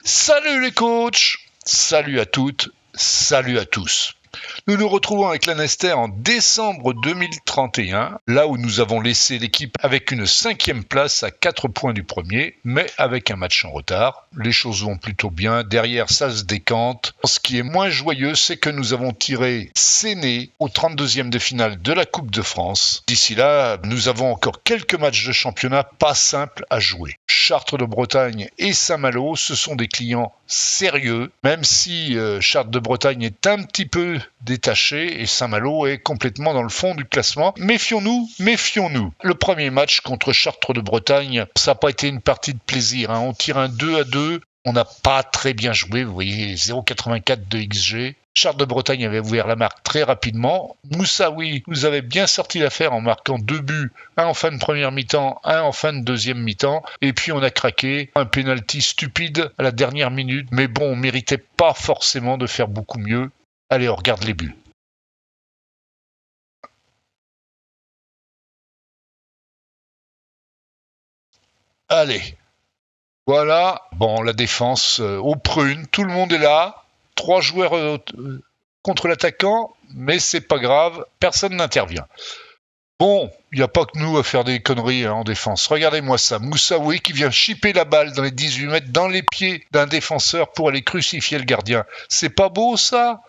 Salut les coachs, salut à toutes, salut à tous. Nous nous retrouvons avec Lanester en décembre 2031, là où nous avons laissé l'équipe avec une 5e place à 4 points du premier, mais avec un match en retard. Les choses vont plutôt bien, derrière ça se décante. Ce qui est moins joyeux, c'est que nous avons tiré Séné au 32e de finale de la Coupe de France. D'ici là, nous avons encore quelques matchs de championnat pas simples à jouer. Chartres de Bretagne et Saint-Malo, ce sont des clients sérieux, même si Chartres de Bretagne est un petit peu détaché et Saint-Malo est complètement dans le fond du classement. Méfions-nous. Le premier match contre Chartres de Bretagne, ça n'a pas été une partie de plaisir. On tire un 2-2. On n'a pas très bien joué, vous voyez, 0,84 de XG. Chartres de Bretagne avait ouvert la marque très rapidement. Moussaoui nous avait bien sorti l'affaire en marquant 2 buts, un en fin de première mi-temps, un en fin de deuxième mi-temps. Et puis on a craqué, un pénalty stupide à la dernière minute. Mais bon, on méritait pas forcément de faire beaucoup mieux. Allez, on regarde les buts. Allez. Voilà, bon, la défense aux prunes, tout le monde est là. 3 joueurs contre l'attaquant, mais c'est pas grave, personne n'intervient. Bon, il n'y a pas que nous à faire des conneries en défense. Regardez-moi ça, Moussaoui qui vient chipper la balle dans les 18 mètres dans les pieds d'un défenseur pour aller crucifier le gardien. C'est pas beau ça?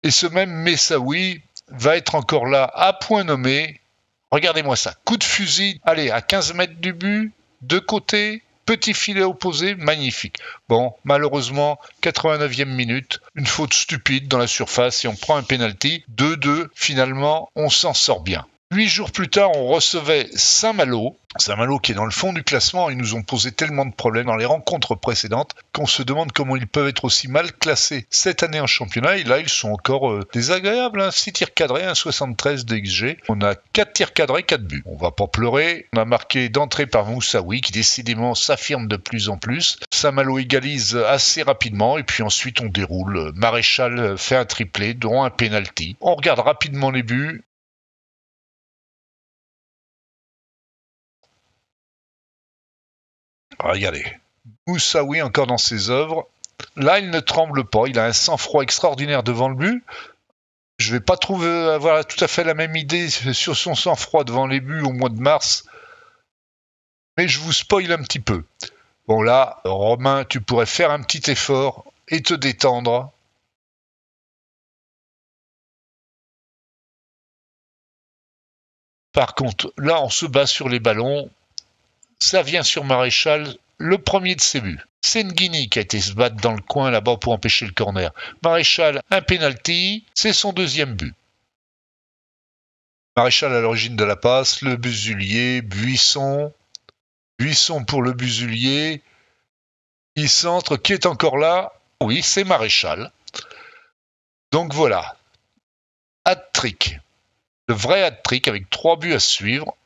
Et ce même Messaoui va être encore là à point nommé. Regardez-moi ça, coup de fusil, allez, à 15 mètres du but, de côté, petit filet opposé, magnifique. Bon, malheureusement, 89e minute, une faute stupide dans la surface et on prend un penalty. 2-2, finalement, on s'en sort bien. 8 jours plus tard, on recevait Saint-Malo. Saint-Malo qui est dans le fond du classement. Ils nous ont posé tellement de problèmes dans les rencontres précédentes qu'on se demande comment ils peuvent être aussi mal classés cette année en championnat. Et là, ils sont encore désagréables. 6 tirs cadrés, 1,73 de XG. On a 4 tirs cadrés, 4 buts. On va pas pleurer. On a marqué d'entrée par Moussaoui qui décidément s'affirme de plus en plus. Saint-Malo égalise assez rapidement. Et puis ensuite, on déroule. Maréchal fait un triplé, dont un penalty. On regarde rapidement les buts. Regardez, Moussaoui encore dans ses œuvres. Là, il ne tremble pas. Il a un sang-froid extraordinaire devant le but. Je ne vais pas avoir tout à fait la même idée sur son sang-froid devant les buts au mois de mars. Mais je vous spoil un petit peu. Bon là, Romain, tu pourrais faire un petit effort et te détendre. Par contre, là, on se bat sur les ballons. Ça vient sur Maréchal, le premier de ses buts. C'est Nguini qui a été se battre dans le coin là-bas pour empêcher le corner. Maréchal, un penalty, c'est son 2e but. Maréchal à l'origine de la passe, le Busulier, Buisson pour le Busulier. Il centre, qui est encore là? Oui, c'est Maréchal. Donc voilà, hat-trick. Le vrai hat-trick avec 3 buts à suivre.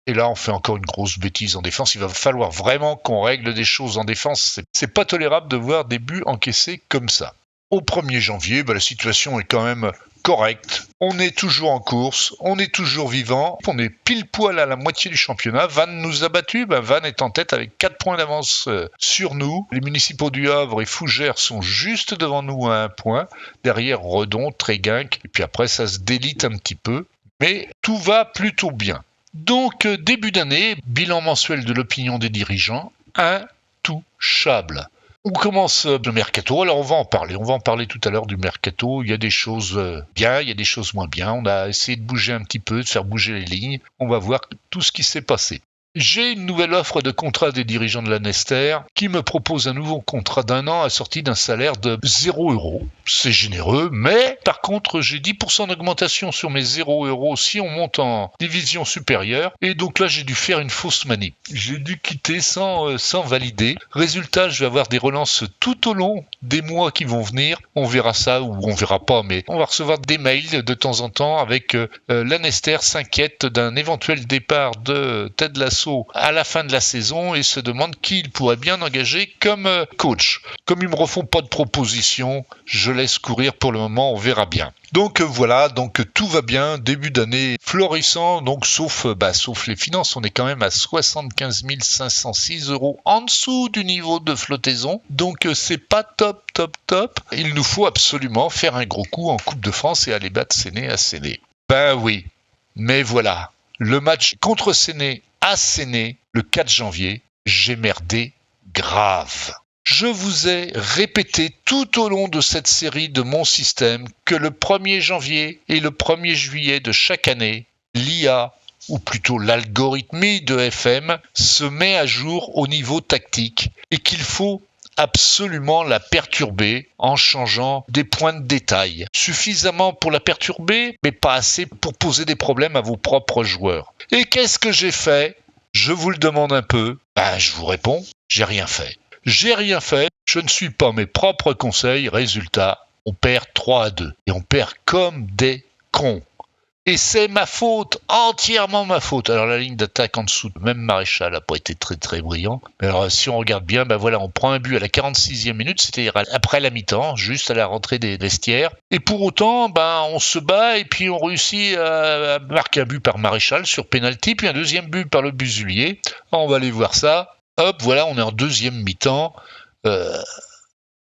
Et là, on fait encore une grosse bêtise en défense. Il va falloir vraiment qu'on règle des choses en défense. C'est pas tolérable de voir des buts encaissés comme ça. Au 1er janvier, la situation est quand même correcte. On est toujours en course, on est toujours vivant. On est pile poil à la moitié du championnat. Vannes nous a battus. Vannes est en tête avec 4 points d'avance sur nous. Les municipaux du Havre et Fougères sont juste devant nous à 1 point. Derrière, Redon, Tréguinck. Et puis après, ça se délite un petit peu. Mais tout va plutôt bien. Donc, début d'année, bilan mensuel de l'opinion des dirigeants, intouchable. On commence le mercato, alors on va en parler tout à l'heure du mercato. Il y a des choses bien, il y a des choses moins bien. On a essayé de bouger un petit peu, de faire bouger les lignes. On va voir tout ce qui s'est passé. J'ai une nouvelle offre de contrat des dirigeants de Lanester qui me propose un nouveau contrat d'1 an assorti d'un salaire de 0 €. C'est généreux, mais par contre, j'ai 10% d'augmentation sur mes 0 € si on monte en division supérieure. Et donc là, j'ai dû faire une fausse manip. J'ai dû quitter sans valider. Résultat, je vais avoir des relances tout au long des mois qui vont venir. On verra ça ou on verra pas, mais on va recevoir des mails de temps en temps avec Lanester s'inquiète d'un éventuel départ de Ted Lasso Alonso à la fin de la saison et se demande qui il pourrait bien engager comme coach. Comme ils me refont pas de proposition, je laisse courir pour le moment, on verra bien. Donc voilà, donc tout va bien, début d'année florissant, donc sauf les finances, on est quand même à 75 506 € en dessous du niveau de flottaison, donc c'est pas top. Il nous faut absolument faire un gros coup en Coupe de France et aller battre Séné à Séné. Ben oui, mais voilà, le match contre Séné à Séné, le 4 janvier, j'ai merdé grave. Je vous ai répété tout au long de cette série de mon système que le 1er janvier et le 1er juillet de chaque année, l'IA, ou plutôt l'algorithmie de FM, se met à jour au niveau tactique et qu'il faut absolument la perturber en changeant des points de détail. Suffisamment pour la perturber, mais pas assez pour poser des problèmes à vos propres joueurs. Et qu'est-ce que j'ai fait ? Je vous le demande un peu. Je vous réponds, j'ai rien fait. Je ne suis pas mes propres conseils. Résultat, on perd 3-2. Et on perd comme des cons. Et c'est ma faute, entièrement ma faute. Alors la ligne d'attaque en dessous, même Maréchal n'a pas été très très brillant. Mais alors si on regarde bien, on prend un but à la 46e minute, c'est-à-dire après la mi-temps, juste à la rentrée des vestiaires. Et pour autant, on se bat et puis on réussit à marquer un but par Maréchal sur pénalty, puis un deuxième but par le Busulier. On va aller voir ça. Hop, voilà, on est en deuxième mi-temps.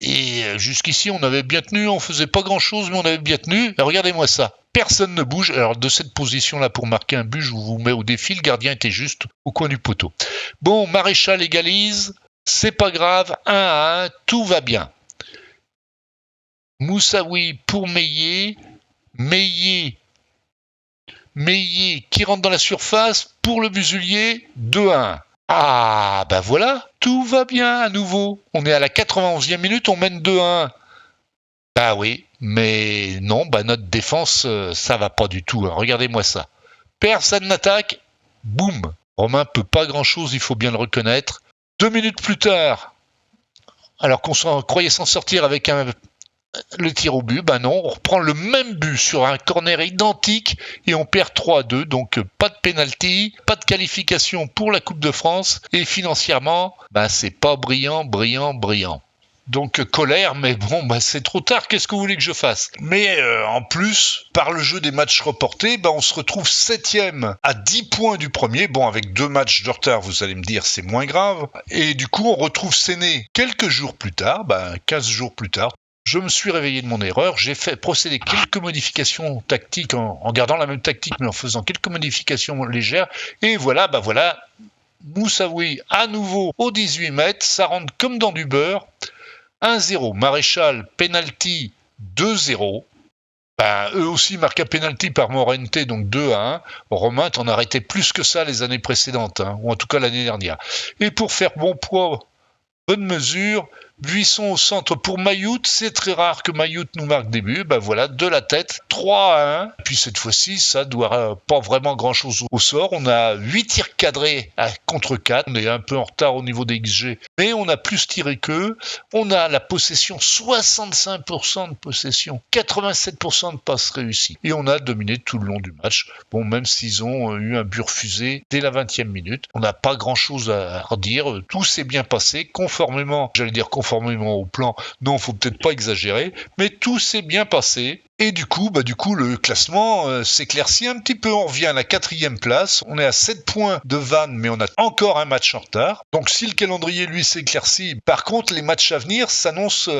Et jusqu'ici, on avait bien tenu, on faisait pas grand-chose, mais on avait bien tenu. Et regardez-moi ça. Personne ne bouge. Alors de cette position-là, pour marquer un but, je vous mets au défi. Le gardien était juste au coin du poteau. Bon, Maréchal égalise. C'est pas grave. 1-1. Tout va bien. Moussaoui pour Meillet. Meillet qui rentre dans la surface pour le Busulier. 2-1. Ah, voilà. Tout va bien à nouveau. On est à la 91e minute. On mène 2-1. Oui, mais non, notre défense, ça va pas du tout. Regardez-moi ça. Personne n'attaque, boum. Romain peut pas grand-chose, il faut bien le reconnaître. 2 minutes plus tard, alors qu'on croyait s'en sortir avec le tir au but, non, on reprend le même but sur un corner identique et on perd 3-2. Donc pas de pénalty, pas de qualification pour la Coupe de France et financièrement, c'est pas brillant. Donc colère, mais c'est trop tard, qu'est-ce que vous voulez que je fasse ? Mais en plus, par le jeu des matchs reportés, on se retrouve 7e à 10 points du premier. Avec 2 matchs de retard, vous allez me dire, c'est moins grave. Et du coup, on retrouve Séné quelques jours plus tard, 15 jours plus tard. Je me suis réveillé de mon erreur, j'ai fait procéder quelques modifications tactiques en gardant la même tactique, mais en faisant quelques modifications légères. Et voilà, Moussaoui à nouveau au 18 mètres, ça rentre comme dans du beurre. 1-0, Maréchal, penalty 2-0. Eux aussi marquent un penalty par Morente, donc 2-1. Romain, t'en as arrêté plus que ça les années précédentes, ou en tout cas l'année dernière. Et pour faire bon poids, bonne mesure, Buisson au centre pour Mayout. C'est très rare que Mayout nous marque des buts. De la tête, 3-1. Puis cette fois-ci, ça doit pas vraiment grand-chose au sort. On a 8 tirs cadrés contre 4. On est un peu en retard au niveau des XG, mais on a plus tiré qu'eux. On a la possession, 65% de possession, 87% de passes réussies. Et on a dominé tout le long du match. Même s'ils ont eu un but refusé dès la 20e minute. On n'a pas grand-chose à redire. Tout s'est bien passé, conformément au plan, non, faut peut-être pas exagérer, mais tout s'est bien passé. Et du coup, le classement s'éclaircit un petit peu. On revient à la 4e place. On est à 7 points de Vannes, mais on a encore un match en retard. Donc si le calendrier, lui, s'éclaircit, par contre, les matchs à venir s'annoncent,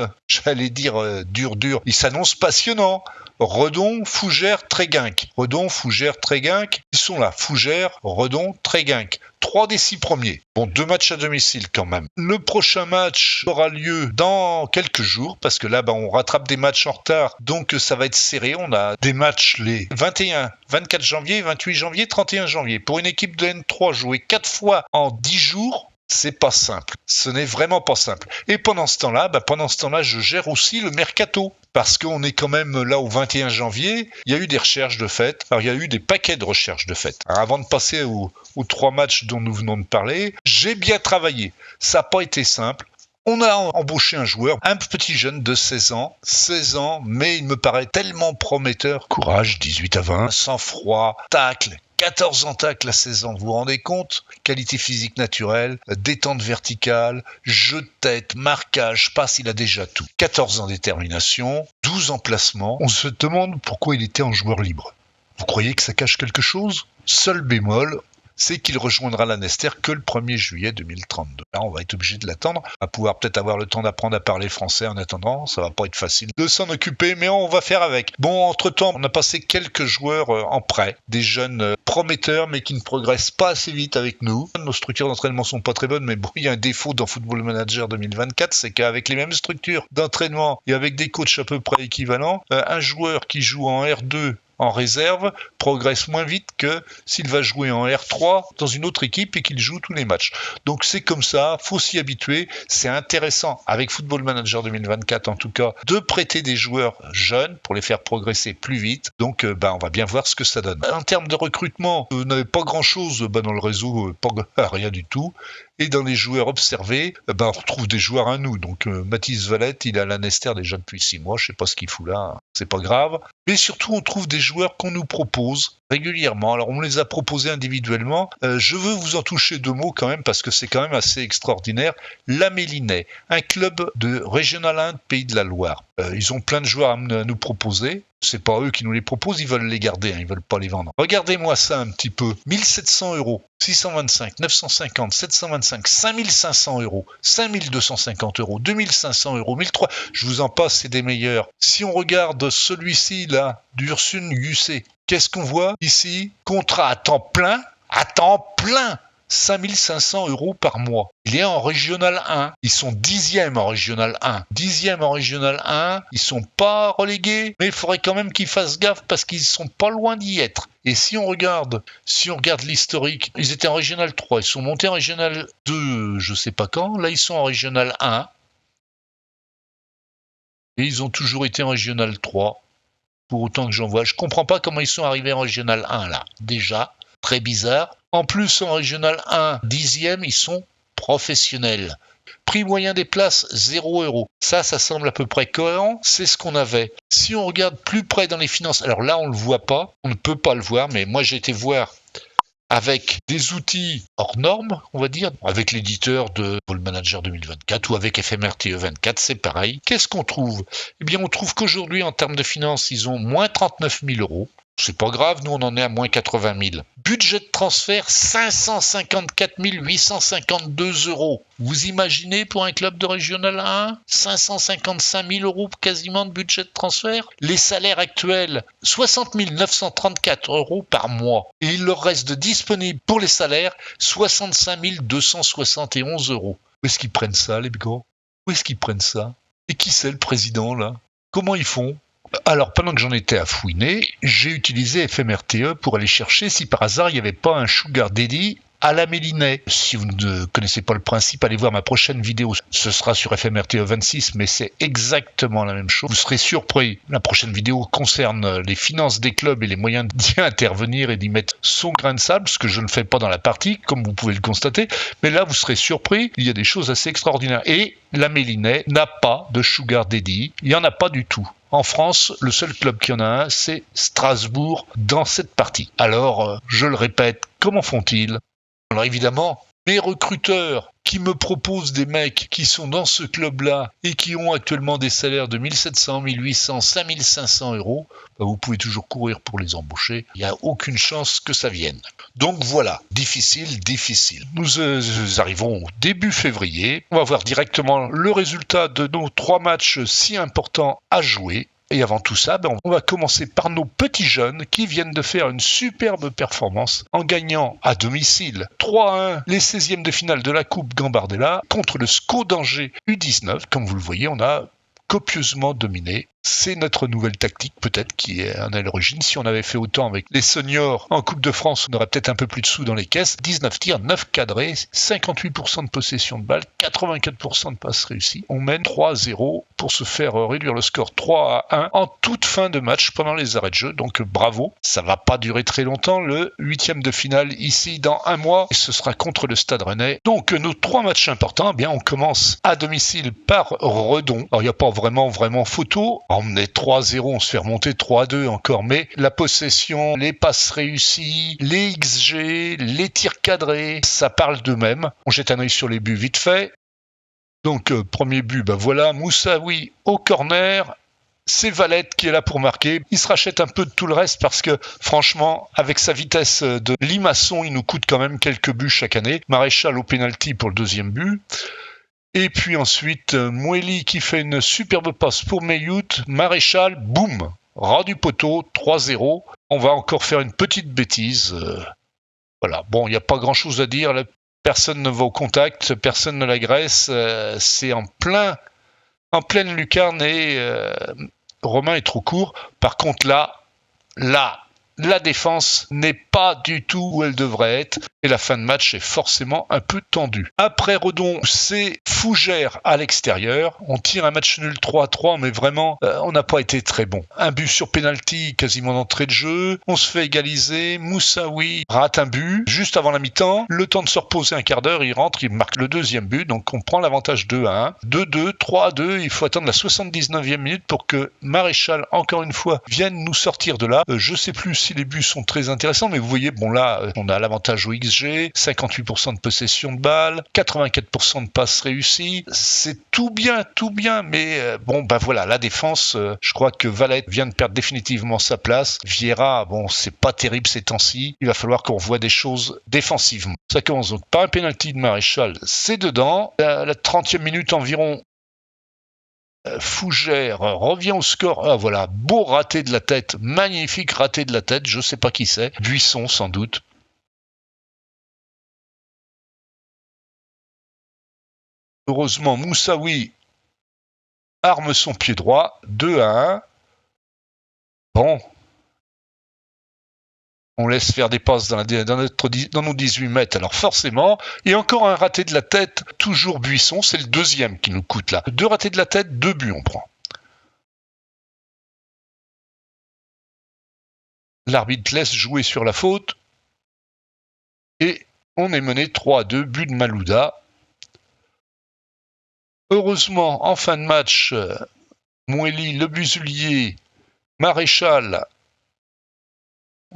dur. Ils s'annoncent passionnants. Redon, Fougères, Tréguinque. Ils sont là. Fougères, Redon, Tréguinque. 3 des 6 premiers. 2 matchs à domicile quand même. Le prochain match aura lieu dans quelques jours, parce que là, on rattrape des matchs en retard, donc ça va être serré. On a des matchs les 21, 24 janvier, 28 janvier, 31 janvier. Pour une équipe de N3, jouer 4 fois en 10 jours, c'est pas simple. Ce n'est vraiment pas simple. Et pendant ce temps-là, je gère aussi le mercato. Parce qu'on est quand même là au 21 janvier, il y a eu des recherches de fait. Alors il y a eu des paquets de recherches de fait. Alors, avant de passer aux 3 matchs dont nous venons de parler, j'ai bien travaillé. Ça n'a pas été simple. On a embauché un joueur, un petit jeune de 16 ans, mais il me paraît tellement prometteur. Courage, 18 à 20, sang-froid, tacle, 14 en tacles la saison, vous vous rendez compte? Qualité physique naturelle, détente verticale, jeu de tête, marquage, passe, il a déjà tout. 14 en détermination, 12 en placement. On se demande pourquoi il était en joueur libre. Vous croyez que ça cache quelque chose? Seul bémol, c'est qu'il rejoindra la Nester que le 1er juillet 2032. Là, on va être obligé de l'attendre. On va pouvoir peut-être avoir le temps d'apprendre à parler français en attendant. Ça va pas être facile de s'en occuper, mais on va faire avec. Bon, entre-temps, on a passé quelques joueurs en prêt. Des jeunes prometteurs, mais qui ne progressent pas assez vite avec nous. Nos structures d'entraînement sont pas très bonnes, mais bon, il y a un défaut dans Football Manager 2024, c'est qu'avec les mêmes structures d'entraînement et avec des coachs à peu près équivalents, un joueur qui joue en R2 en réserve progresse moins vite que s'il va jouer en R3 dans une autre équipe et qu'il joue tous les matchs. Donc c'est comme ça, faut s'y habituer. C'est intéressant avec Football Manager 2024 en tout cas de prêter des joueurs jeunes pour les faire progresser plus vite. Donc on va bien voir ce que ça donne. En termes de recrutement, on n'avait pas grand chose dans le réseau, rien du tout. Et dans les joueurs observés, on retrouve des joueurs à nous. Donc Mathis Valette, il est à la Nester déjà depuis 6 mois, je sais pas ce qu'il fout là, c'est pas grave. Mais surtout, on trouve des joueurs qu'on nous propose régulièrement. Alors on les a proposés individuellement. Je veux vous en toucher 2 mots quand même parce que c'est quand même assez extraordinaire. La Mélinais, un club de Régional 1 de Pays de la Loire. Ils ont plein de joueurs à nous proposer. C'est pas eux qui nous les proposent, ils veulent les garder, ils veulent pas les vendre. Regardez-moi ça un petit peu. 1700 €, 625, 950, 725, 5500 €, 5250 €, 2500 €, 1300. Je vous en passe, c'est des meilleurs. Si on regarde celui-ci là, d'Ursun Yussé, qu'est-ce qu'on voit ici? Contrat à temps plein, 5500 € par mois. Il est en Régional 1. Ils sont 10e en Régional 1. 10e en Régional 1. Ils sont pas relégués, mais il faudrait quand même qu'ils fassent gaffe parce qu'ils sont pas loin d'y être. Et si on regarde l'historique, ils étaient en Régional 3. Ils sont montés en Régional 2, je sais pas quand. Là, ils sont en Régional 1. Et ils ont toujours été en Régional 3. Pour autant que j'en vois. Je comprends pas comment ils sont arrivés en Régional 1 là. Déjà, très bizarre. En plus, en Régional 1, 10e, ils sont professionnels. Prix moyen des places, 0 €. Ça semble à peu près cohérent. C'est ce qu'on avait. Si on regarde plus près dans les finances, alors là, on ne le voit pas. On ne peut pas le voir, mais moi, j'ai été voir avec des outils hors normes, on va dire, avec l'éditeur de Football Manager 2024 ou avec FMRTE 24, c'est pareil. Qu'est-ce qu'on trouve? Eh bien, on trouve qu'aujourd'hui, en termes de finances, ils ont moins 39 000 €. C'est pas grave, nous on en est à moins 80 000. Budget de transfert, 554 852 €. Vous imaginez pour un club de Régional 1, 555 000 € quasiment de budget de transfert? Les salaires actuels, 60 934 € par mois. Et il leur reste de disponible pour les salaires, 65 271 €. Où est-ce qu'ils prennent ça, les gars? Où est-ce qu'ils prennent ça? Et qui c'est le président, là? Comment ils font? Alors, pendant que j'en étais à fouiner, j'ai utilisé FMRTE pour aller chercher si par hasard il n'y avait pas un Sugar Daddy à la Mélinais. Si vous ne connaissez pas le principe, allez voir ma prochaine vidéo. Ce sera sur FMRTE 26, mais c'est exactement la même chose. Vous serez surpris. La prochaine vidéo concerne les finances des clubs et les moyens d'y intervenir et d'y mettre son grain de sable, ce que je ne fais pas dans la partie, comme vous pouvez le constater. Mais là, vous serez surpris. Il y a des choses assez extraordinaires. Et la Mélinais n'a pas de Sugar Daddy. Il n'y en a pas du tout. En France, le seul club qui en a un, c'est Strasbourg dans cette partie. Alors, je le répète, comment font-ils? Alors évidemment, mes recruteurs qui me proposent des mecs qui sont dans ce club-là et qui ont actuellement des salaires de 1700, 1800, 5500 €, vous pouvez toujours courir pour les embaucher. Il n'y a aucune chance que ça vienne. Donc voilà, difficile. Nous arrivons au début février. On va voir directement le résultat de nos 3 matchs si importants à jouer. Et avant tout ça, on va commencer par nos petits jeunes qui viennent de faire une superbe performance en gagnant à domicile 3-1 les 16e de finale de la Coupe Gambardella contre le SCO d'Angers U19. Comme vous le voyez, on a copieusement dominé. C'est notre nouvelle tactique peut-être qui en est à l'origine. Si on avait fait autant avec les seniors en Coupe de France, on aurait peut-être un peu plus de sous dans les caisses. 19 tirs, 9 cadrés, 58% de possession de balle, 84% de passes réussies. On mène 3-0 pour se faire réduire le score 3-1 en toute fin de match pendant les arrêts de jeu. Donc bravo, ça va pas durer très longtemps. Le 8e de finale ici dans un mois et ce sera contre le Stade Rennais. Donc nos 3 matchs importants, on commence à domicile par Redon. Alors il n'y a pas vraiment photo. On menait 3-0, on se fait remonter 3-2 encore, mais la possession, les passes réussies, les XG, les tirs cadrés, ça parle d'eux-mêmes. On jette un œil sur les buts vite fait. Donc, premier but, voilà, Moussaoui au corner. C'est Valette qui est là pour marquer. Il se rachète un peu de tout le reste parce que, franchement, avec sa vitesse de limaçon, il nous coûte quand même quelques buts chaque année. Maréchal au pénalty pour le deuxième but. Et puis ensuite, Moueli qui fait une superbe passe pour Meyout. Maréchal, boum, ras du poteau, 3-0. On va encore faire une petite bêtise. Voilà, bon, il n'y a pas grand-chose à dire. Personne ne va au contact, personne ne l'agresse. C'est en pleine lucarne et Romain est trop court. Par contre, là, la défense n'est pas du tout où elle devrait être et la fin de match est forcément un peu tendue. Après Redon, c'est Fougères à l'extérieur. On tire un match nul 3-3, mais vraiment, on n'a pas été très bon. Un but sur penalty, quasiment d'entrée de jeu. On se fait égaliser. Moussaoui rate un but juste avant la mi-temps. Le temps de se reposer un quart d'heure, il rentre, il marque le deuxième but. Donc on prend l'avantage 2-1. 2-2, 3-2. Il faut attendre la 79e minute pour que Maréchal, encore une fois, vienne nous sortir de là. Je sais plus si les buts sont très intéressants, mais vous voyez, bon là, on a l'avantage au XG, 58% de possession de balle, 84% de passes réussies, c'est tout bien, mais voilà, la défense, je crois que Valette vient de perdre définitivement sa place. Vieira, c'est pas terrible ces temps-ci, il va falloir qu'on voit des choses défensivement. Ça commence donc par un penalty de Maréchal, c'est dedans, la 30e minute environ. Fougères revient au score. Ah voilà, beau raté de la tête, magnifique raté de la tête, je sais pas qui c'est, Buisson sans doute. Heureusement, Moussaoui arme son pied droit, 2-1. Bon, on laisse faire des passes dans nos 18 mètres, alors forcément, et encore un raté de la tête, toujours Buisson, c'est le deuxième qui nous coûte là. 2 ratés de la tête, 2 buts on prend. L'arbitre laisse jouer sur la faute, et on est mené 3-2, but de Malouda. Heureusement, en fin de match, Moueli, Le Busulier, Maréchal,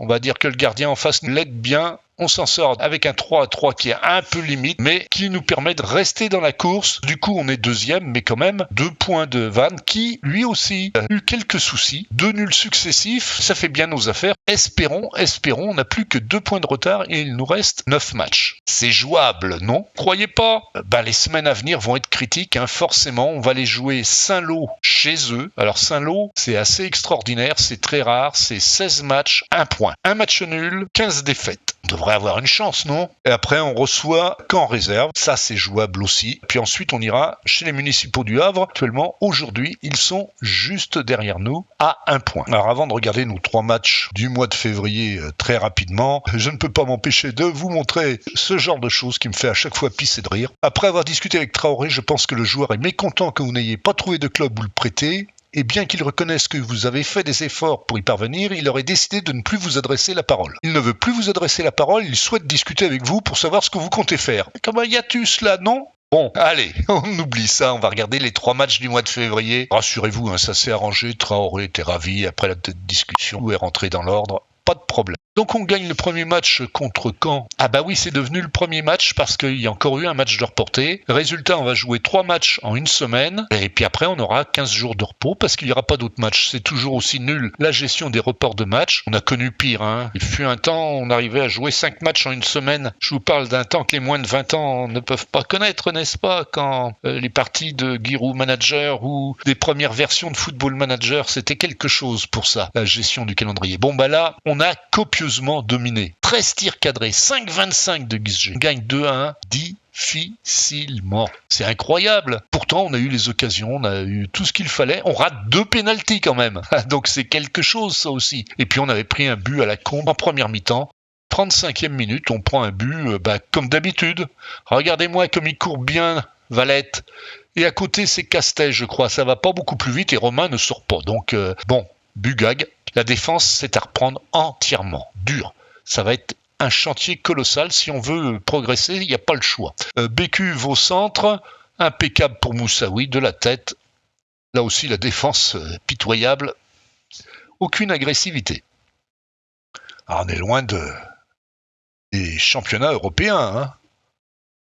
on va dire que le gardien en face l'aide bien. On s'en sort avec un 3-3 qui est un peu limite, mais qui nous permet de rester dans la course. Du coup, on est deuxième, mais quand même 2 points de Van, qui lui aussi a eu quelques soucis. 2 nuls successifs, ça fait bien nos affaires. Espérons, on n'a plus que 2 points de retard et il nous reste 9 matchs. C'est jouable, non? Croyez pas? Les semaines à venir vont être critiques, forcément. On va les jouer Saint-Lô chez eux. Alors Saint-Lô, c'est assez extraordinaire, c'est très rare, c'est 16 matchs, 1 point. 1 match nul, 15 défaites. On devrait avoir une chance, non? Et après, on reçoit Caen réserve. Ça, c'est jouable aussi. Puis ensuite, on ira chez les municipaux du Havre. Actuellement, aujourd'hui, ils sont juste derrière nous à 1 point. Alors, avant de regarder nos 3 matchs du mois de février très rapidement, je ne peux pas m'empêcher de vous montrer ce genre de choses qui me fait à chaque fois pisser de rire. Après avoir discuté avec Traoré, je pense que le joueur est mécontent que vous n'ayez pas trouvé de club où le prêter. Et bien qu'il reconnaisse que vous avez fait des efforts pour y parvenir, il aurait décidé de ne plus vous adresser la parole. Il ne veut plus vous adresser la parole, il souhaite discuter avec vous pour savoir ce que vous comptez faire. Comment y a-tu cela, non? Bon, allez, on oublie ça, on va regarder les 3 matchs du mois de février. Rassurez-vous, ça s'est arrangé, Traoré était ravi, après la petite discussion, tout est rentré dans l'ordre, pas de problème. Donc on gagne le premier match contre Caen. Ah oui, c'est devenu le premier match parce qu'il y a encore eu un match de reporté. Résultat, on va jouer 3 matchs en une semaine. Et puis après, on aura 15 jours de repos parce qu'il n'y aura pas d'autres matchs. C'est toujours aussi nul la gestion des reports de matchs. On a connu pire. Il fut un temps, on arrivait à jouer 5 matchs en une semaine. Je vous parle d'un temps que les moins de 20 ans ne peuvent pas connaître, n'est-ce pas? Quand les parties de Giroud Manager ou des premières versions de Football Manager, c'était quelque chose pour ça, la gestion du calendrier. Là, on a copieusement dominé. 13 tirs cadrés, 5,25 de XG. On gagne 2-1 difficilement. C'est incroyable. Pourtant, on a eu les occasions, on a eu tout ce qu'il fallait. On rate 2 pénaltys quand même. Donc c'est quelque chose, ça aussi. Et puis on avait pris un but à la con en première mi-temps. 35e minute, on prend un but comme d'habitude. Regardez-moi comme il court bien, Valette. Et à côté, c'est Castet, je crois. Ça va pas beaucoup plus vite et Romain ne sort pas. Donc, Bugag. La défense, c'est à reprendre entièrement. Dur. Ça va être un chantier colossal. Si on veut progresser, il n'y a pas le choix. Bécuve au centre. Impeccable pour Moussaoui, de la tête. Là aussi, la défense pitoyable. Aucune agressivité. Alors, on est loin des championnats européens. Hein.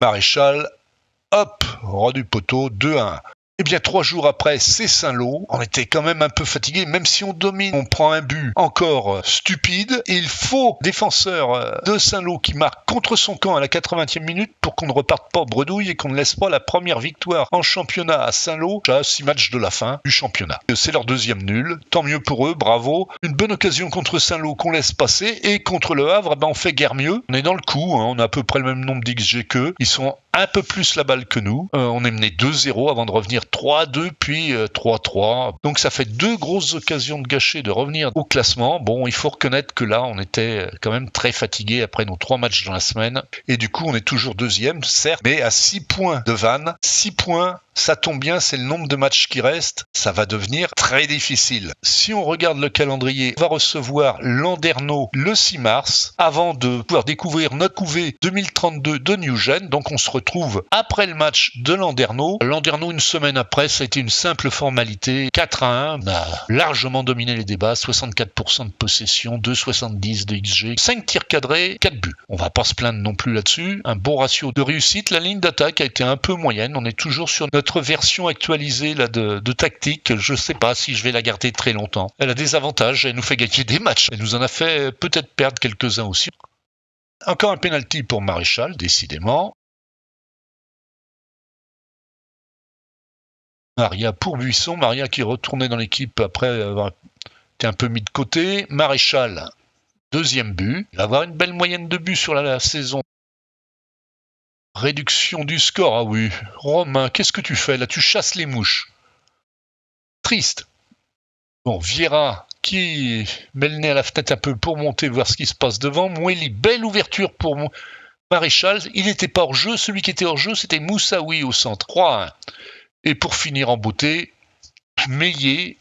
Maréchal, hop, roi du poteau, 2-1. Eh bien, 3 jours après, c'est Saint-Lô. On était quand même un peu fatigué, même si on domine, on prend un but encore stupide. Et il faut défenseur de Saint-Lô qui marque contre son camp à la 80e minute pour qu'on ne reparte pas en bredouille et qu'on ne laisse pas la première victoire en championnat à Saint-Lô à 6 matchs de la fin du championnat. C'est leur deuxième nul, tant mieux pour eux, bravo. Une bonne occasion contre Saint-Lô qu'on laisse passer et contre le Havre, on fait guère mieux. On est dans le coup, hein, on a à peu près le même nombre d'XG qu'eux. Ils sont un peu plus la balle que nous. On est mené 2-0 avant de revenir 3-2 puis 3-3. Donc ça fait 2 grosses occasions de gâcher de revenir au classement. Bon, il faut reconnaître que là, on était quand même très fatigué après nos 3 matchs dans la semaine. Et du coup, on est toujours deuxième, certes, mais à 6 points de Vannes. 6 points, ça tombe bien, c'est le nombre de matchs qui restent. Ça va devenir très difficile. Si on regarde le calendrier, on va recevoir Landerneau le 6 mars avant de pouvoir découvrir notre couvée 2032 de Newgen. Donc on se retrouve après le match de Landerneau. Landerneau, une semaine après, ça a été une simple formalité. 4-1, on a largement dominé les débats. 64% de possession, 2,70 de XG, 5 tirs cadrés, 4 buts. On va pas se plaindre non plus là-dessus. Un bon ratio de réussite. La ligne d'attaque a été un peu moyenne. On est toujours sur notre version actualisée là, de tactique. Je sais pas si je vais la garder très longtemps. Elle a des avantages. Elle nous fait gagner des matchs. Elle nous en a fait peut-être perdre quelques-uns aussi. Encore un penalty pour Maréchal, décidément. Maria pour Buisson. Maria qui est retournée dans l'équipe après avoir été un peu mis de côté. Maréchal, deuxième but. Il va avoir une belle moyenne de buts sur la saison. Réduction du score, ah oui. Romain, qu'est-ce que tu fais là? Tu chasses les mouches. Triste. Bon, Vieira qui met le nez à la fenêtre un peu pour monter, voir ce qui se passe devant. Moueli, belle ouverture pour Maréchal. Il n'était pas hors jeu. Celui qui était hors jeu, c'était Moussaoui au centre. 3-1. Et pour finir en beauté, Meillet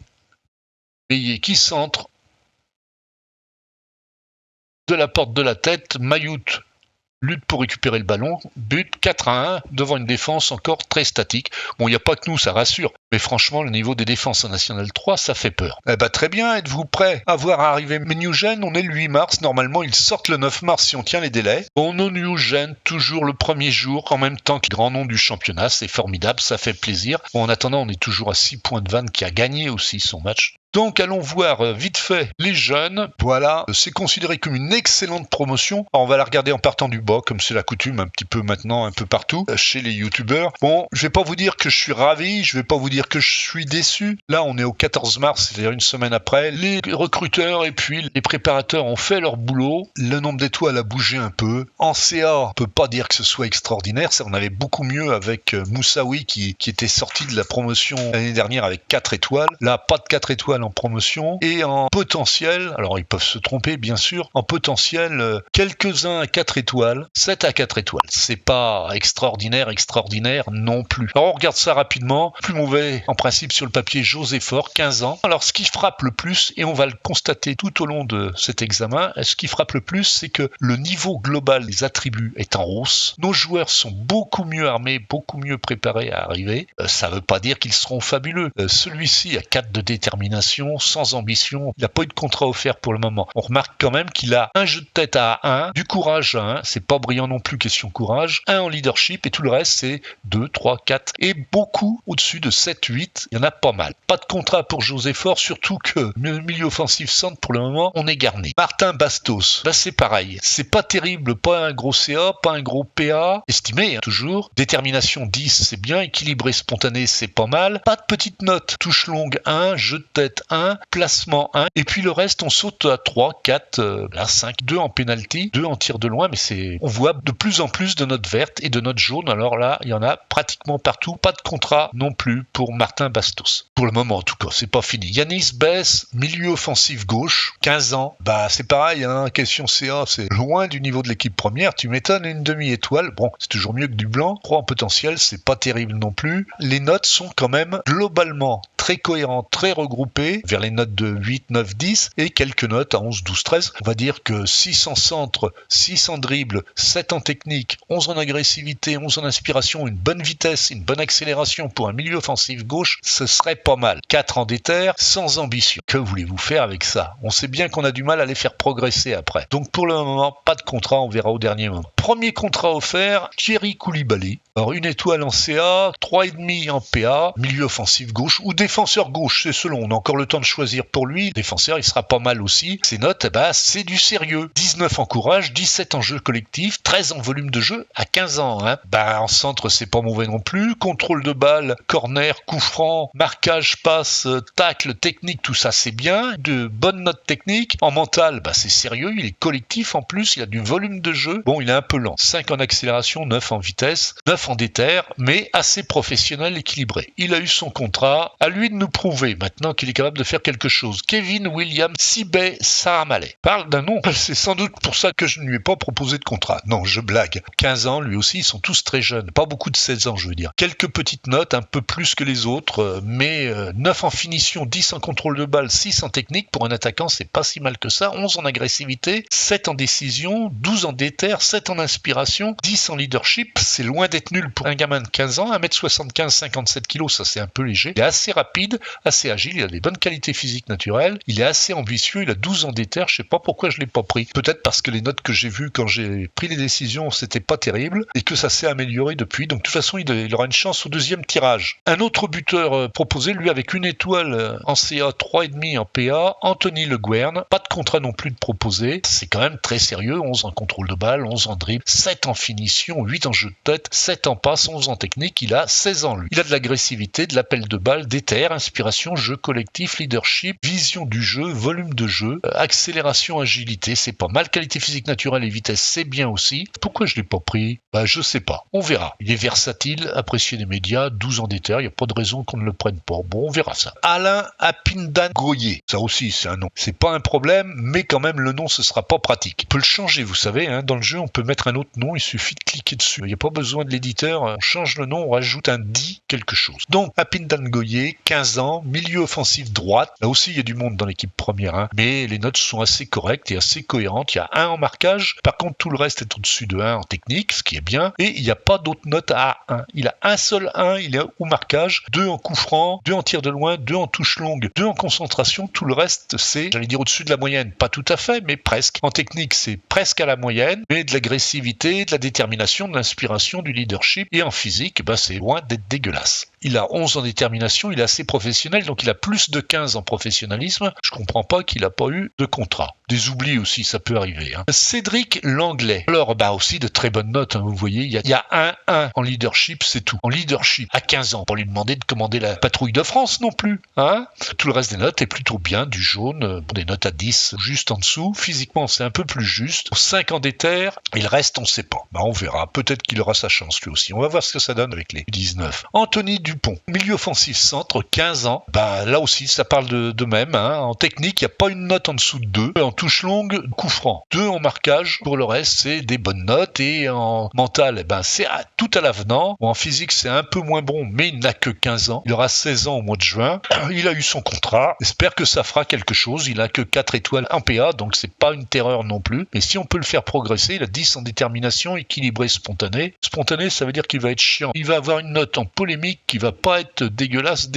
qui centre de la porte de la tête. Mayout lutte pour récupérer le ballon, but 4-1 devant une défense encore très statique. Bon, il n'y a pas que nous, ça rassure. Mais franchement, le niveau des défenses en National 3, ça fait peur. Eh ben, très bien, êtes-vous prêts à voir arriver Newgen? On est le 8 mars, normalement ils sortent le 9 mars si on tient les délais. Bon, nos Newgen, toujours le premier jour, en même temps que le grand nom du championnat, c'est formidable, ça fait plaisir. Bon, en attendant, on est toujours à 6 points de Vannes qui a gagné aussi son match. Donc allons voir vite fait les jeunes. Voilà, c'est considéré comme une excellente promotion. Alors, on va la regarder en partant du bas, comme c'est la coutume un petit peu maintenant, un peu partout, chez les youtubeurs. Bon, je vais pas vous dire que je suis ravi, je vais pas vous dire que je suis déçu. Là, on est au 14 mars, c'est-à-dire une semaine après. Les recruteurs et puis les préparateurs ont fait leur boulot. Le nombre d'étoiles a bougé un peu. En CA, on peut pas dire que ce soit extraordinaire. Ça, on avait beaucoup mieux avec Moussaoui qui était sorti de la promotion l'année dernière avec 4 étoiles. Là, pas de 4 étoiles en promotion et en potentiel, alors ils peuvent se tromper bien sûr, en potentiel quelques-uns à 4 étoiles, 7 à 4 étoiles. C'est pas extraordinaire non plus. Alors on regarde ça rapidement. Plus mauvais en principe sur le papier, José Fort, 15 ans. Alors ce qui frappe le plus, et on va le constater tout au long de cet examen, ce qui frappe le plus, c'est que le niveau global des attributs est en hausse. Nos joueurs sont beaucoup mieux armés, beaucoup mieux préparés à arriver. Ça veut pas dire qu'ils seront fabuleux. Celui-ci a 4 de détermination, sans ambition. Il n'a pas eu de contrat offert pour le moment. On remarque quand même qu'il a un jeu de tête à 1, du courage à 1, c'est pas brillant non plus question courage, 1 en leadership et tout le reste c'est 2, 3, 4 et beaucoup au-dessus de 7, 8, il y en a pas mal. Pas de contrat pour José Fort, surtout que le milieu offensif centre pour le moment on est garni. Martin Bastos, c'est pareil, c'est pas terrible, pas un gros CA, pas un gros PA, estimé toujours, détermination 10 c'est bien, équilibré spontané c'est pas mal, pas de petite note, touche longue 1, jeu de tête 1, placement 1, et puis le reste on saute à 3, 4, 5, 2 en penalty, 2 en tir de loin, mais on voit de plus en plus de notes vertes et de notes jaunes, alors là il y en a pratiquement partout, pas de contrat non plus pour Martin Bastos. Pour le moment en tout cas, c'est pas fini. Yanis Bess, milieu offensif gauche, 15 ans, c'est pareil, hein, question CA, c'est loin du niveau de l'équipe première, tu m'étonnes, une demi-étoile, bon, c'est toujours mieux que du blanc, 3 en potentiel, c'est pas terrible non plus. Les notes sont quand même globalement très cohérent, très regroupé, vers les notes de 8, 9, 10, et quelques notes à 11, 12, 13. On va dire que 6 en centre, 6 en dribble, 7 en technique, 11 en agressivité, 11 en inspiration, une bonne vitesse, une bonne accélération pour un milieu offensif gauche, ce serait pas mal. 4 en déter, sans ambition. Que voulez-vous faire avec ça? On sait bien qu'on a du mal à les faire progresser après. Donc pour le moment, pas de contrat, on verra au dernier moment. Premier contrat offert, Thierry Koulibaly. Alors une étoile en CA, 3,5 en PA, milieu offensif gauche ou défenseur gauche, c'est selon. On a encore le temps de choisir pour lui. Défenseur, il sera pas mal aussi. Ses notes, c'est du sérieux. 19 en courage, 17 en jeu collectif, 13 en volume de jeu à 15 ans. En centre, c'est pas mauvais non plus. Contrôle de balle, corner, coup franc, marquage, passe, tacle, technique, tout ça c'est bien. De bonnes notes techniques. En mental, c'est sérieux. Il est collectif en plus. Il a du volume de jeu. Bon, il est un peu lent. 5 en accélération, 9 en vitesse, 9 en déter, mais assez professionnel, équilibré. Il a eu son contrat. À lui de nous prouver maintenant qu'il est capable de faire quelque chose. Kevin William Sibé Saramale. Parle d'un nom. C'est sans doute pour ça que je ne lui ai pas proposé de contrat. Non, je blague. 15 ans, lui aussi, ils sont tous très jeunes. Pas beaucoup de 16 ans, je veux dire. Quelques petites notes, un peu plus que les autres, mais 9 en finition, 10 en contrôle de balle, 6 en technique. Pour un attaquant, c'est pas si mal que ça. 11 en agressivité, 7 en décision, 12 en déter, 7 en inspiration, 10 en leadership. C'est loin d'être nul pour un gamin de 15 ans. 1m75, 57 kg, ça c'est un peu léger. Il est assez rapide, assez agile, il a des bonnes qualités physiques naturelles. Il est assez ambitieux, il a 12 en déter. Je sais pas pourquoi je l'ai pas pris. Peut-être parce que les notes que j'ai vues quand j'ai pris les décisions, c'était pas terrible et que ça s'est amélioré depuis. Donc de toute façon, il aura une chance au deuxième tirage. Un autre buteur proposé, lui avec une étoile en CA, 3,5 en PA, Anthony Le Gouern. Pas de contrat non plus de proposer. C'est quand même très sérieux. 11 en contrôle de balle, 11 en dribble, 7 en finition, 8 en jeu de tête, 7 en passe, 11 en technique. Il a 16 ans lui. Il a de l'agressivité, de l'appel de balle, déter, inspiration, jeu collectif, leadership, vision du jeu, volume de jeu, accélération, agilité. C'est pas mal. Qualité physique naturelle et vitesse, c'est bien aussi. Pourquoi je l'ai pas pris? Je sais pas. On verra. Il est versatile, apprécié des médias, 12 ans déter. Il n'y a pas de raison qu'on ne le prenne pas. Bon, on verra ça. Alain Apindan-Goyer. Ça aussi, c'est un nom. C'est pas un problème, mais quand même, le nom, ce sera pas pratique. On peut le changer, vous savez. Dans le jeu, on peut mettre un autre nom. Il suffit de cliquer dessus. Il n'y a pas besoin de l'éditeur. On change le nom, on rajoute un dit quelque chose. Donc, Apindan-Goyer, 15 ans, milieu offensif droite. Là aussi, il y a du monde dans l'équipe première. Mais les notes sont assez correctes et assez cohérentes. Il y a 1 en marquage. Par contre, tout le reste est au-dessus de 1 en technique, ce qui est bien. Et il n'y a pas d'autres notes à 1. Il a un seul 1, il est au marquage, 2 en coup franc, 2 en tir de loin, 2 en touche longue, 2 en concentration. Tout le reste, c'est, j'allais dire, au-dessus de la moyenne. Pas tout à fait, mais presque. En technique, c'est presque à la moyenne. Mais de l'agressivité, de la détermination, de l'inspiration, du leadership. Et en physique, c'est loin d'être dégueulasse. Il a 11 en détermination, il est assez professionnel, donc il a plus de 15 en professionnalisme. Je comprends pas qu'il n'a pas eu de contrat. Des oublis aussi, ça peut arriver. Cédric Langlais. Alors, aussi de très bonnes notes, vous voyez, il y a 1 en leadership, c'est tout. En leadership, à 15 ans, pour lui demander de commander la patrouille de France non plus. Tout le reste des notes est plutôt bien, du jaune, des notes à 10, juste en dessous. Physiquement, c'est un peu plus juste. 5 en déter, et le reste, on sait pas. On verra. Peut-être qu'il aura sa chance, lui aussi. On va voir ce que ça donne avec les 19. Anthony Dupont, milieu offensif centre, 15 ans. Là aussi, ça parle de même. En technique, il n'y a pas une note en dessous de 2. En touche longue, coup franc. 2 en marquage. Pour le reste, c'est des bonnes notes. Et en mental, c'est tout à l'avenant. En physique, c'est un peu moins bon, mais il n'a que 15 ans. Il aura 16 ans au mois de juin. Il a eu son contrat. J'espère que ça fera quelque chose. Il n'a que 4 étoiles en PA, donc c'est pas une terreur non plus. Mais si on peut le faire progresser, il a 10 en détermination, équilibré, spontané. Spontané, ça veut dire qu'il va être chiant. Il va avoir une note en polémique qui va pas être dégueulasse.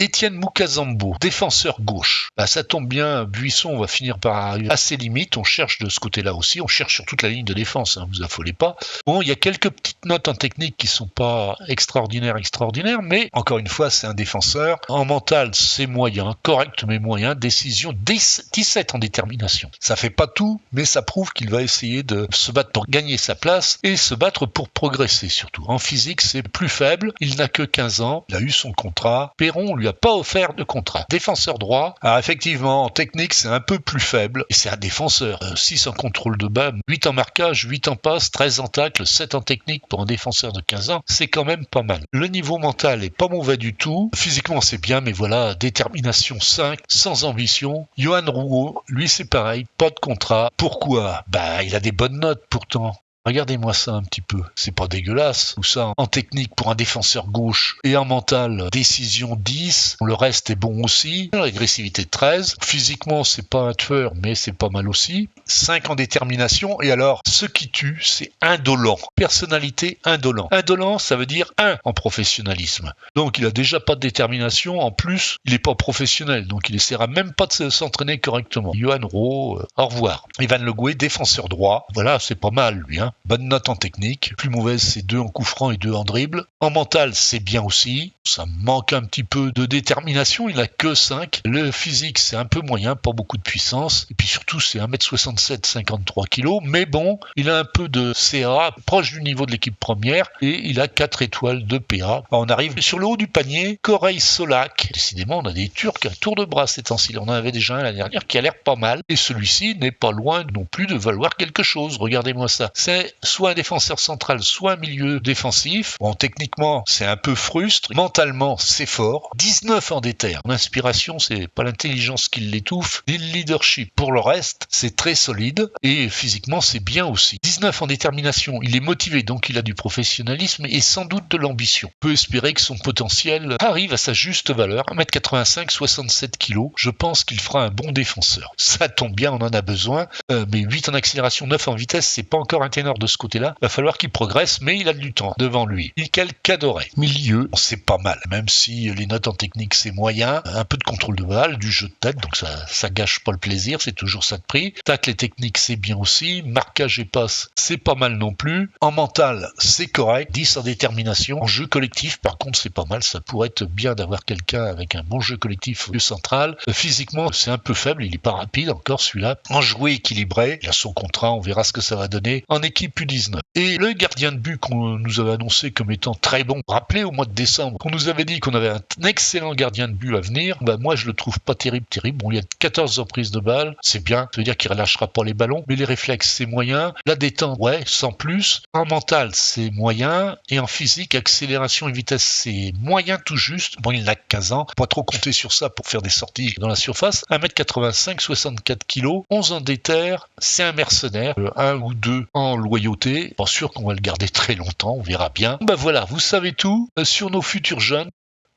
Étienne Moukazambo, défenseur gauche. Ça tombe bien, Buisson, on va finir par arriver à ses limites. On cherche de ce côté-là aussi. On cherche sur toute la ligne de défense, vous affolez pas. Bon, il y a quelques petites notes en technique qui sont pas extraordinaires, mais encore une fois, c'est un défenseur. En mental, c'est moyen, correct mais moyen. Décision 17 en détermination. Ça fait pas tout, mais ça prouve qu'il va essayer de se battre pour gagner sa place et se battre pour progresser surtout. En physique, c'est plus faible. Il n'a que 15 ans. Il a eu son contrat. Perron lui a pas offert de contrat. Défenseur droit. Alors effectivement, en technique, c'est un peu plus faible. Et c'est un défenseur. 6 en contrôle de balle, 8 en marquage, 8 en passe, 13 en tacle, 7 en technique pour un défenseur de 15 ans. C'est quand même pas mal. Le niveau mental est pas mauvais du tout. Physiquement, c'est bien, mais voilà, détermination 5, sans ambition. Johan Rouault, lui, c'est pareil, pas de contrat. Pourquoi? Il a des bonnes notes pourtant. Regardez-moi ça un petit peu. C'est pas dégueulasse. Tout ça en technique pour un défenseur gauche et en mental, décision 10. Le reste est bon aussi. L'agressivité 13. Physiquement, c'est pas un tueur, mais c'est pas mal aussi. 5 en détermination. Et alors, ce qui tue, c'est indolent. Personnalité indolent. Indolent, ça veut dire 1 en professionnalisme. Donc, il a déjà pas de détermination. En plus, il est pas professionnel. Donc, il essaiera même pas de s'entraîner correctement. Johan Rowe, au revoir. Ivan Le Gouet, défenseur droit. Voilà, c'est pas mal, lui, hein. Bonne note en technique. Plus mauvaise, c'est 2 en coup franc et 2 en dribble. En mental, c'est bien aussi. Ça manque un petit peu de détermination. Il a que 5. Le physique, c'est un peu moyen, pas beaucoup de puissance. Et puis surtout, c'est 1m67, 53 kg. Mais bon, il a un peu de CA, proche du niveau de l'équipe première. Et il a 4 étoiles de PA. Alors, on arrive sur le haut du panier. Corey Solak. Décidément, on a des Turcs à tour de bras ces temps-ci. On en avait déjà un l'année dernière qui a l'air pas mal. Et celui-ci n'est pas loin non plus de valoir quelque chose. Regardez-moi ça. C'est soit un défenseur central, soit un milieu défensif. Bon, techniquement, c'est un peu frustre. Mentalement, c'est fort. 19 en déter. En inspiration, c'est pas l'intelligence qui l'étouffe, ni le leadership. Pour le reste, c'est très solide. Et physiquement, c'est bien aussi. 19 en détermination. Il est motivé, donc il a du professionnalisme et sans doute de l'ambition. On peut espérer que son potentiel arrive à sa juste valeur. 1m85, 67 kg. Je pense qu'il fera un bon défenseur. Ça tombe bien, on en a besoin. Mais 8 en accélération, 9 en vitesse, c'est pas encore un ténor de ce côté-là. Va falloir qu'il progresse, mais il a du temps devant lui. Nickel Cadoré. Milieu, c'est pas mal. Même si les notes en technique, c'est moyen. Un peu de contrôle de balle, du jeu de tête, donc ça gâche pas le plaisir, c'est toujours ça de prix. Tacle et technique, c'est bien aussi. Marquage et passe, c'est pas mal non plus. En mental, c'est correct. 10 en détermination. En jeu collectif, par contre, c'est pas mal. Ça pourrait être bien d'avoir quelqu'un avec un bon jeu collectif au lieu central. Physiquement, c'est un peu faible. Il est pas rapide encore celui-là. En joué équilibré, il a son contrat, on verra ce que ça va donner. En équipe U19. Et le gardien de but qu'on nous avait annoncé comme étant très bon, rappelez au mois de décembre, qu'on nous avait dit qu'on avait un excellent gardien de but à venir, moi je le trouve pas terrible. Bon, il y a 14 reprises de balles, c'est bien, ça veut dire qu'il relâchera pas les ballons, mais les réflexes c'est moyen, la détente, ouais, sans plus, en mental c'est moyen, et en physique, accélération et vitesse c'est moyen tout juste, bon il n'a que 15 ans, pas trop compter sur ça pour faire des sorties dans la surface, 1m85, 64 kg, 11 en déter, c'est un mercenaire, 1 ou 2 en loyauté, pas sûr qu'on va le garder très longtemps, on verra bien. Voilà, vous savez tout sur nos futurs jeunes.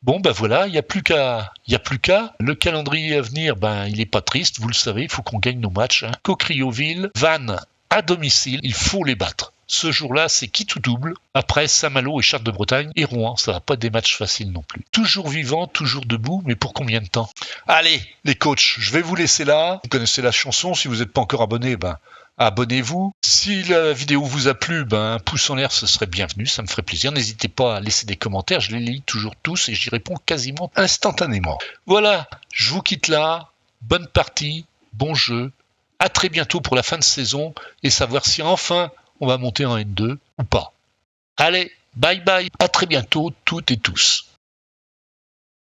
Bon voilà, il n'y a plus qu'à. Le calendrier à venir, il est pas triste, vous le savez, il faut qu'on gagne nos matchs. Cocrioville, Vannes à domicile, il faut les battre. Ce jour-là, c'est quitte ou double. Après, Saint-Malo et Chartres de Bretagne et Rouen, ça va pas être des matchs faciles non plus. Toujours vivant, toujours debout, mais pour combien de temps ? Allez, les coachs, je vais vous laisser là. Vous connaissez la chanson, si vous n'êtes pas encore abonné, abonnez-vous. Si la vidéo vous a plu, un pouce en l'air, ce serait bienvenu, ça me ferait plaisir. N'hésitez pas à laisser des commentaires, je les lis toujours tous et j'y réponds quasiment instantanément. Voilà, je vous quitte là. Bonne partie, bon jeu. À très bientôt pour la fin de saison et savoir si enfin on va monter en N2 ou pas. Allez, bye bye, à très bientôt toutes et tous.